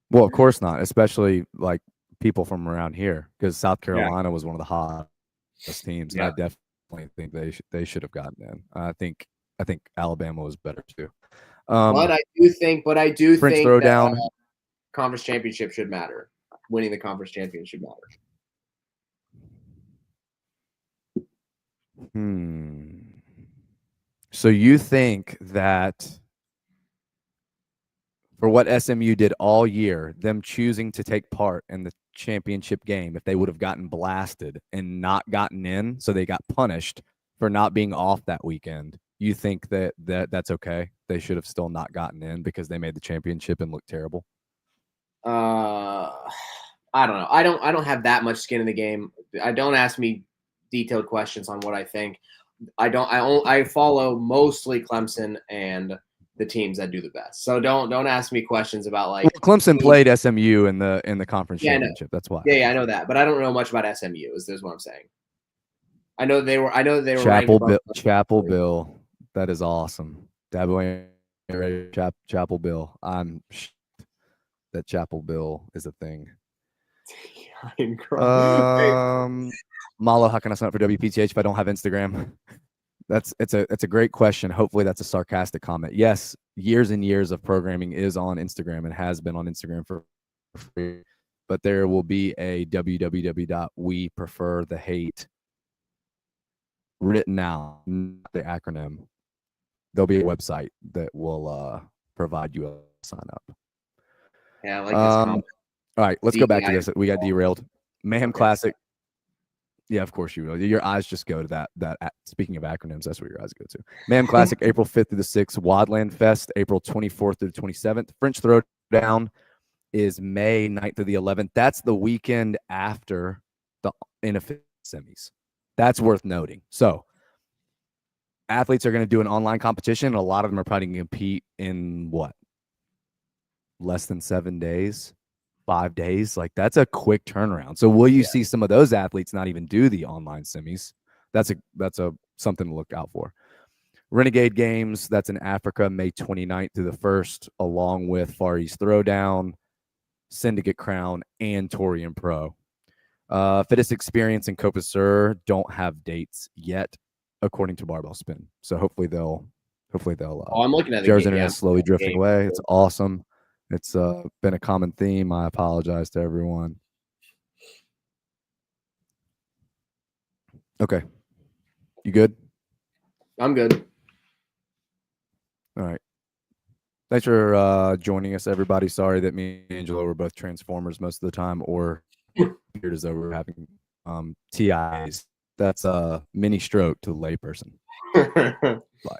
Well, of course not, especially like people from around here, because South Carolina was one of the hottest teams, and I definitely think they should have gotten in. I think Alabama was better too. But I do think French throwdown that conference championship should matter. Winning the conference championship should matter. So you think that for what SMU did all year, them choosing to take part in the championship game, if they would have gotten blasted and not gotten in, so they got punished for not being off that weekend, you think that's okay? They should have still not gotten in because they made the championship and looked terrible? I don't know. I don't have that much skin in the game. I don't ask me detailed questions on what I think. I follow mostly Clemson and the teams that do the best. So don't ask me questions about like Clemson played SMU in the conference championship. That's why. Yeah, I know that, but I don't know much about SMU. Is what I'm saying. I know they were Chapel Bill. That is awesome. Chapel Bill. That Chapel Bill is a thing. Malo, how can I sign up for WPTH if I don't have Instagram? It's a great question. Hopefully that's a sarcastic comment. Yes, years and years of programming is on Instagram and has been on Instagram for free, but there will be a www.wepreferthehate written out, not the acronym. There'll be a website that will provide you a sign up. Yeah, I like this comment. All right, let's go back to this. We got derailed. Mayhem Classic. Yeah, of course you will. Your eyes just go to that. Speaking of acronyms, that's where your eyes go to. Mayhem Classic, April 5th through the 6th. Wadland Fest, April 24th through the 27th. French Throwdown is May 9th through the 11th. That's the weekend after the NFL semis. That's worth noting. So athletes are going to do an online competition. And a lot of them are probably going to compete in what? Less than 7 days, 5 days. Like that's a quick turnaround. So will you see some of those athletes not even do the online semis? That's a something to look out for. Renegade Games, that's in Africa, May 29th through the 1st, along with Far East Throwdown, Syndicate Crown, and Torian Pro. Fittest Experience and Copa Sur don't have dates yet, according to Barbell Spin. So hopefully they'll. I'm looking at Jared's internet slowly drifting away. It's awesome. It's been a common theme. I apologize to everyone. Okay, you good? I'm good. All right. Thanks for joining us, everybody. Sorry that me and Angelo were both Transformers most of the time, or appeared as though we were having TIs. That's a mini stroke to the layperson. Bye.